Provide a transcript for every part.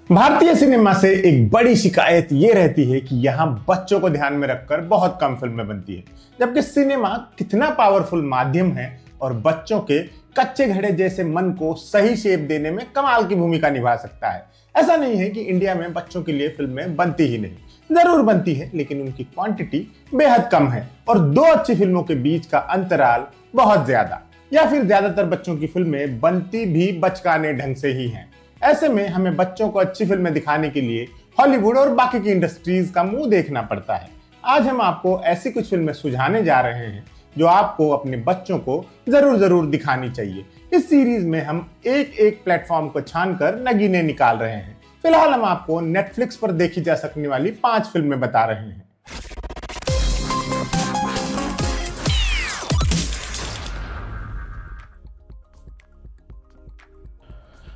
भारतीय सिनेमा से एक बड़ी शिकायत ये रहती है कि यहाँ बच्चों को ध्यान में रखकर बहुत कम फिल्में बनती है, जबकि सिनेमा कितना पावरफुल माध्यम है और बच्चों के कच्चे घड़े जैसे मन को सही शेप देने में कमाल की भूमिका निभा सकता है। ऐसा नहीं है कि इंडिया में बच्चों के लिए फिल्में बनती ही नहीं, जरूर बनती है, लेकिन उनकी क्वांटिटी बेहद कम है और दो अच्छी फिल्मों के बीच का अंतराल बहुत ज्यादा, या फिर ज्यादातर बच्चों की फिल्में बनती भी बचकाने ढंग से ही हैं। ऐसे में हमें बच्चों को अच्छी फिल्में दिखाने के लिए हॉलीवुड और बाकी की इंडस्ट्रीज का मुंह देखना पड़ता है। आज हम आपको ऐसी कुछ फिल्में सुझाने जा रहे हैं जो आपको अपने बच्चों को जरूर दिखानी चाहिए। इस सीरीज में हम एक एक प्लेटफॉर्म को छानकर नगीने निकाल रहे हैं। फिलहाल हम आपको नेटफ्लिक्स पर देखी जा सकने वाली 5 फिल्में बता रहे हैं।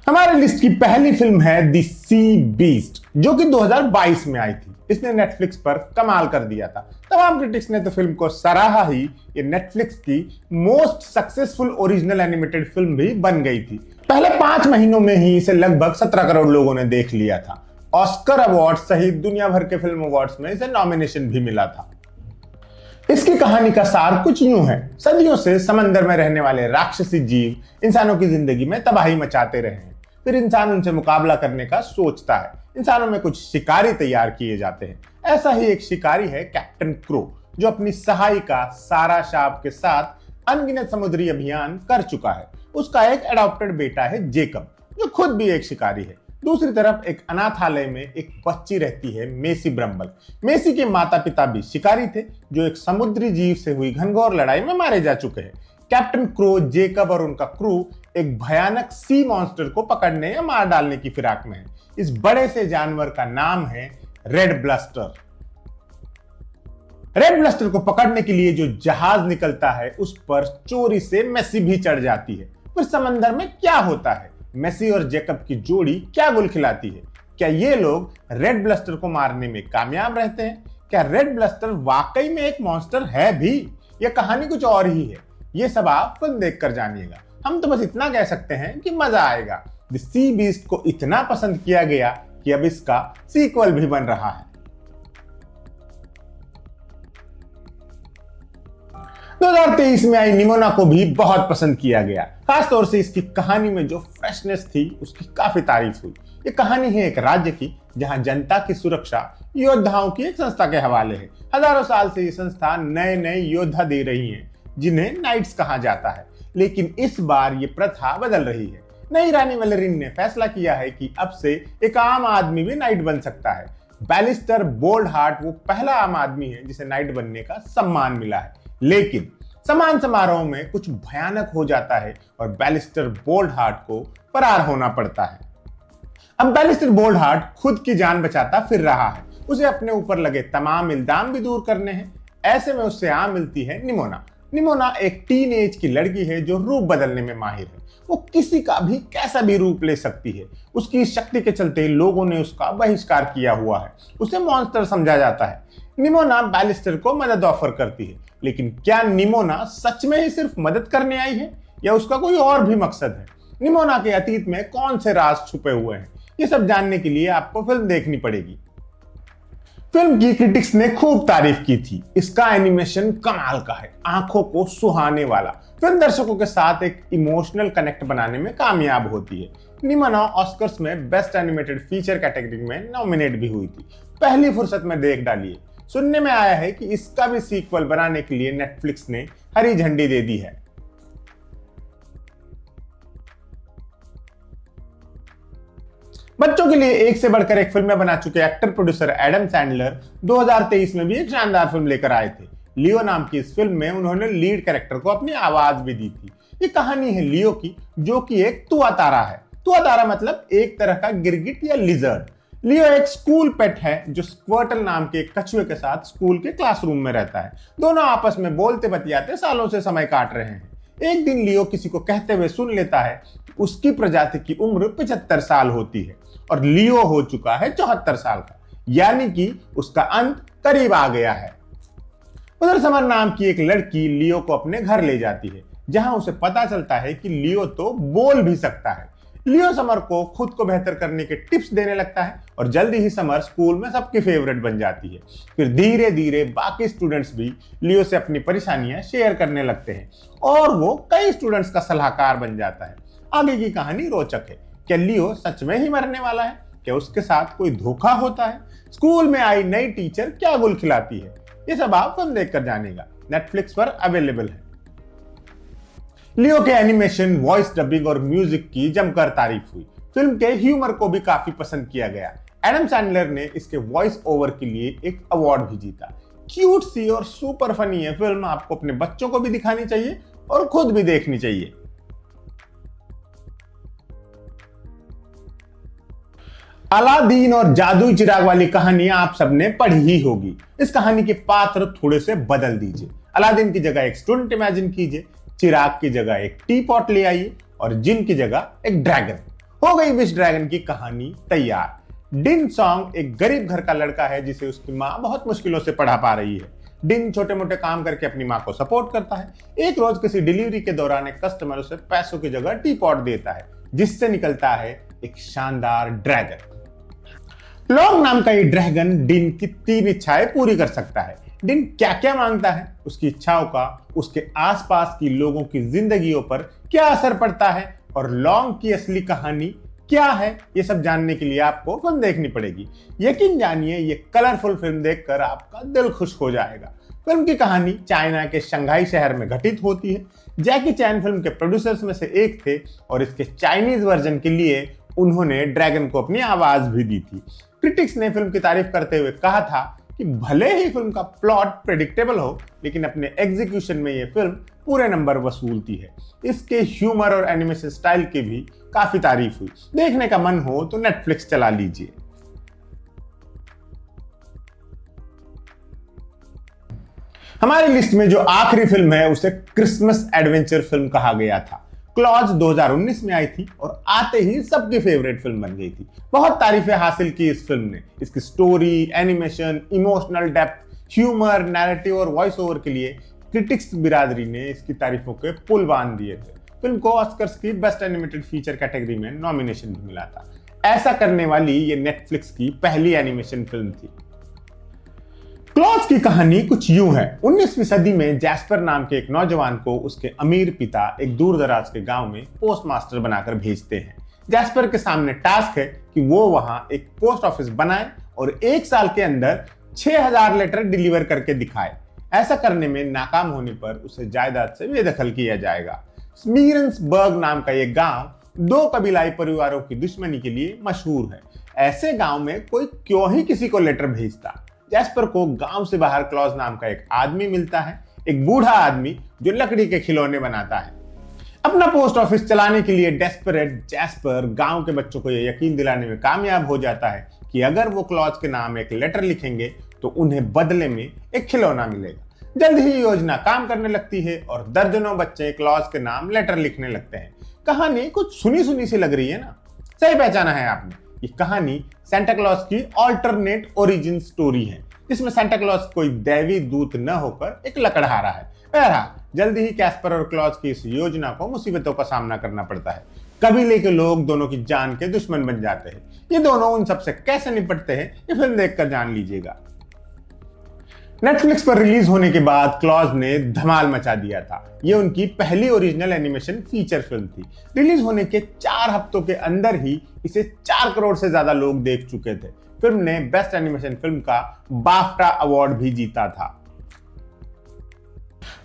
हमारे लिस्ट की पहली फिल्म है द सी बीस्ट, जो कि 2022 में आई थी। इसने नेटफ्लिक्स पर कमाल कर दिया था। तमाम क्रिटिक्स ने तो फिल्म को सराहा ही, ये नेटफ्लिक्स की most successful original animated film भी बन गई थी। पहले 5 महीनों में ही इसे लगभग 17 करोड़ लोगों ने देख लिया था। ऑस्कर अवार्ड सहित दुनिया भर के फिल्म अवार्ड्स में इसे नॉमिनेशन भी मिला था। इसकी कहानी का सार कुछ यूं है। सदियों से समंदर में रहने वाले राक्षसी जीव इंसानों की जिंदगी में तबाही मचाते रहे हैं। फिर इंसान उनसे मुकाबला करने का सोचता है। इंसानों में कुछ शिकारी तैयार किए जाते हैं। ऐसा ही एक शिकारी है कैप्टन क्रो, जो अपनी सहायिका सारा शार्प के साथ अनगिनत समुद्री अभियान कर चुका है। उसका एक एडॉप्टेड बेटा है जेकब, जो खुद भी एक शिकारी है। दूसरी तरफ एक अनाथालय में एक बच्ची रहती है मेसी ब्रम्बल। मेसी के माता पिता भी शिकारी थे, जो एक समुद्री जीव से हुई घनघोर लड़ाई में मारे जा चुके हैं। कैप्टन क्रो, जेकब और उनका क्रू एक भयानक सी मॉन्स्टर को पकड़ने या मार डालने की फिराक में है। इस बड़े से जानवर का नाम है रेड ब्लस्टर। रेड ब्लस्टर को पकड़ने के लिए जो जहाज निकलता है, उस पर चोरी से मेसी भी चढ़ जाती है। फिर समंदर में क्या होता है? मेसी और जेकब की जोड़ी क्या गुल खिलाती है? क्या ये लोग रेड ब्लस्टर को मारने में कामयाब रहते हैं? क्या रेड ब्लस्टर वाकई में एक मॉन्स्टर है भी, या कहानी कुछ और ही है? ये सब आप फिल्म देखकर जानिएगा। हम तो बस इतना कह सकते हैं कि मजा आएगा। द सी बीस्ट को इतना पसंद किया गया कि अब इसका सीक्वल भी बन रहा है। 2023 में आई निमोना को भी बहुत पसंद किया गया। खासतौर से इसकी कहानी में जो फ्रेशनेस थी, उसकी काफी तारीफ हुई। ये कहानी है एक राज्य की, जहां जनता की सुरक्षा योद्धाओं की एक संस्था के हवाले है। हजारों साल से ये संस्था नए नए योद्धा दे रही है, जिन्हें नाइट्स कहा जाता है। लेकिन इस बार ये प्रथा बदल रही है। नई रानी वैलेरिन ने फैसला किया है कि अब से एक आम आदमी भी नाइट बन सकता है। बैलिस्टर बोल्ड हार्ट वो पहला आम आदमी है जिसे नाइट बनने का सम्मान मिला है। लेकिन सम्मान समारोह में कुछ भयानक हो जाता है और बैलिस्टर बोल्ड हार्ट को फरार होना पड़ता है। अब बैलिस्टर बोल्ड हार्ट खुद की जान बचाता फिर रहा है। उसे अपने ऊपर लगे तमाम इल्जाम भी दूर करने हैं। ऐसे में उससे आ मिलती है निमोना। निमोना एक टीन एज की लड़की है जो रूप बदलने में माहिर है। वो किसी का भी कैसा भी रूप ले सकती है। उसकी शक्ति के चलते लोगों ने उसका बहिष्कार किया हुआ है। उसे मॉन्स्टर समझा जाता है। निमोना बैलिस्टर को मदद ऑफर करती है, लेकिन क्या निमोना सच में ही सिर्फ मदद करने आई है, या उसका कोई और भी मकसद है? निमोना के अतीत में कौन से राज छुपे हुए हैं? ये सब जानने के लिए आपको फिल्म देखनी पड़ेगी। फिल्म की क्रिटिक्स ने खूब तारीफ की थी। इसका एनिमेशन कमाल का है, आंखों को सुहाने वाला। फिल्म दर्शकों के साथ एक इमोशनल कनेक्ट बनाने में कामयाब होती है। निमोना ऑस्कर्स में बेस्ट एनिमेटेड फीचर कैटेगरी में नॉमिनेट भी हुई थी। पहली फुर्सत में देख डालिए। सुनने में आया है कि इसका भी सीक्वल बनाने के लिए नेटफ्लिक्स ने हरी झंडी दे दी है। बच्चों के लिए एक से बढ़कर एक फिल्में बना चुके एक्टर प्रोड्यूसर एडम सैंडलर 2023 में भी एक शानदार फिल्म लेकर आए थे। लियो नाम की इस फिल्म में उन्होंने लीड कैरेक्टर को अपनी आवाज भी दी थी। ये कहानी है लियो की, जो कि एक तुआ तारा है। तुआ तारा मतलब एक तरह का गिरगिट या लिजर्ड। लियो एक स्कूल पेट है जो स्क्वर्टल नाम के एक कछुए के साथ स्कूल के क्लासरूम में रहता है। दोनों आपस में बोलते बतियाते सालों से समय काट रहे हैं। एक दिन लियो किसी को कहते हुए सुन लेता है कि उसकी प्रजाति की उम्र 75 साल होती है और लियो हो चुका है 74 साल का, यानी कि उसका अंत करीब आ गया है। उधर समर नाम की एक लड़की लियो को अपने घर ले जाती है, जहां उसे पता चलता है कि लियो तो बोल भी सकता है। लियो समर को खुद को बेहतर करने के टिप्स देने लगता है और जल्दी ही समर स्कूल में सबकी फेवरेट बन जाती है। फिर धीरे धीरे बाकी स्टूडेंट्स भी लियो से अपनी परेशानियां शेयर करने लगते हैं और वो कई स्टूडेंट्स का सलाहकार बन जाता है। आगे की कहानी रोचक है। क्या लियो सच में ही मरने वाला है? क्या उसके साथ कोई धोखा होता है? स्कूल में आई नई टीचर क्या गुल खिलाती है? ये सब आप फिल्म देखकर जानेगा। नेटफ्लिक्स पर अवेलेबल है। लियो के एनिमेशन, वॉइस डबिंग और म्यूजिक की जमकर तारीफ हुई। फिल्म के ह्यूमर को भी काफी पसंद किया गया। एडम सैंडलर ने इसके वॉइस ओवर के लिए एक अवार्ड भी जीता। क्यूट सी और सुपर फनी है फिल्म। आपको अपने बच्चों को भी दिखानी चाहिए और खुद भी देखनी चाहिए। अलादीन और जादुई चिराग वाली कहानी आप सबने पढ़ी ही होगी। इस कहानी के पात्र थोड़े से बदल दीजिए। अलादीन की जगह एक स्टूडेंट इमेजिन कीजिए, चिराग की जगह एक टी पॉट ले आइए और जिन की जगह एक ड्रैगन। हो गई विश ड्रैगन की कहानी तैयार। डिन सॉन्ग एक गरीब घर का लड़का है जिसे उसकी माँ बहुत मुश्किलों से पढ़ा पा रही है। डिन छोटे मोटे काम करके अपनी माँ को सपोर्ट करता है। एक रोज किसी डिलीवरी के दौरान एक कस्टमर उसे पैसों की जगह टी पॉट देता है जिससे निकलता है एक शानदार ड्रैगन। लॉन्ग नाम का ये ड्रैगन डिन की 3 इच्छाएं पूरी कर सकता है। डिन क्या क्या मांगता है, उसकी इच्छाओं का उसके आसपास की लोगों की जिंदगियों पर क्या असर पड़ता है और लॉन्ग की असली कहानी क्या है, ये सब जानने के लिए आपको फिल्म देखनी पड़ेगी। यकीन जानिए ये कलरफुल फिल्म देखकर आपका दिल खुश हो जाएगा। फिल्म की कहानी चाइना के शंघाई शहर में घटित होती है। जैकी चैन फिल्म के प्रोड्यूसर्स में से एक थे और इसके चाइनीज वर्जन के लिए उन्होंने ड्रैगन को अपनी आवाज भी दी थी। क्रिटिक्स ने फिल्म की तारीफ करते हुए कहा था कि भले ही फिल्म का प्लॉट प्रेडिक्टेबल हो, लेकिन अपने एग्जीक्यूशन में यह फिल्म पूरे नंबर वसूलती है। इसके ह्यूमर और एनिमेशन स्टाइल की भी काफी तारीफ हुई। देखने का मन हो तो नेटफ्लिक्स चला लीजिए। हमारी लिस्ट में जो आखिरी फिल्म है उसे क्रिसमस एडवेंचर फिल्म कहा गया था। क्लॉज 2019 में आई थी और आते ही सबकी फेवरेट फिल्म बन गई थी। बहुत तारीफें हासिल की इस फिल्म ने। इसकी story, animation, emotional depth, humour, narrative और वॉइस ओवर के लिए क्रिटिक्स बिरादरी ने इसकी तारीफों के पुल बांध दिए थे। फिल्म को ऑस्कर्स की बेस्ट एनिमेटेड फीचर कैटेगरी में नॉमिनेशन भी मिला था। ऐसा करने वाली ये नेटफ्लिक्स की पहली एनिमेशन फिल्म थी। क्लॉज की कहानी कुछ यूं है। 19वीं सदी में जैस्पर नाम के एक नौजवान को उसके अमीर पिता एक दूर दराज के गांव में पोस्ट मास्टर बनाकर भेजते हैं। जैस्पर के सामने टास्क है कि वो वहां एक पोस्ट ऑफिस बनाए और 1 साल के अंदर 6000 लेटर डिलीवर करके दिखाए। ऐसा करने में नाकाम होने पर उसे जायदाद से बेदखल किया जाएगा। स्मीरन्सबर्ग नाम का यह गांव 2 कबीलाई परिवारों की दुश्मनी के लिए मशहूर है। ऐसे गांव में कोई क्यों ही किसी को लेटर भेजता। जैस्पर को गांव से बाहर क्लॉज नाम का एक आदमी मिलता है, एक बूढ़ा आदमी जो लकड़ी के खिलौने बनाता है। अपना पोस्ट ऑफिस चलाने के लिए डेस्परेट जैस्पर गांव के बच्चों को यह यकीन दिलाने में कामयाब हो जाता है कि अगर वो क्लॉज के नाम एक लेटर लिखेंगे तो उन्हें बदले में एक खिलौना मिलेगा। जल्द ही योजना काम करने लगती है और दर्जनों बच्चे क्लॉज के नाम लेटर लिखने लगते हैं। कहानी कुछ सुनी सुनी सी लग रही है ना? सही पहचाना है आपने। ये कहानी सेंटा क्लॉज की ऑल्टरनेट ओरिजिन स्टोरी है जिसमें सेंटा क्लॉज कोई दैवी दूत न होकर एक लकड़हारा है। बहरहाल जल्दी ही कैस्पर और क्लॉज की इस योजना को मुसीबतों का सामना करना पड़ता है। कबीले के लोग दोनों की जान के दुश्मन बन जाते हैं। ये दोनों उन सबसे कैसे निपटते हैं ये फिल्म देखकर जान लीजिएगा। नेटफ्लिक्स पर रिलीज होने के बाद क्लॉज ने धमाल मचा दिया था। ये उनकी पहली ओरिजिनल एनिमेशन फीचर फिल्म थी। रिलीज होने के 4 हफ्तों के अंदर ही इसे 4 करोड़ से ज्यादा लोग देख चुके थे। फिल्म ने बेस्ट एनिमेशन फिल्म का बाफ्टा अवार्ड भी जीता था।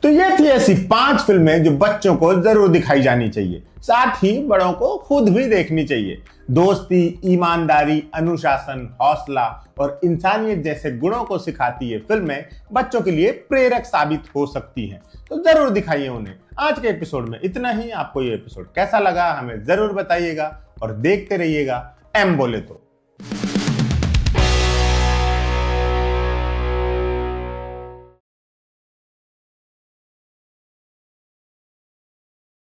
तो ये थी ऐसी 5 फिल्में जो बच्चों को जरूर दिखाई जानी चाहिए, साथ ही बड़ों को खुद भी देखनी चाहिए। दोस्ती, ईमानदारी, अनुशासन, हौसला और इंसानियत जैसे गुणों को सिखाती ये फिल्में बच्चों के लिए प्रेरक साबित हो सकती हैं, तो जरूर दिखाइए उन्हें। आज के एपिसोड में इतना ही। आपको ये एपिसोड कैसा लगा हमें जरूर बताइएगा और देखते रहिएगा एम बोले तो।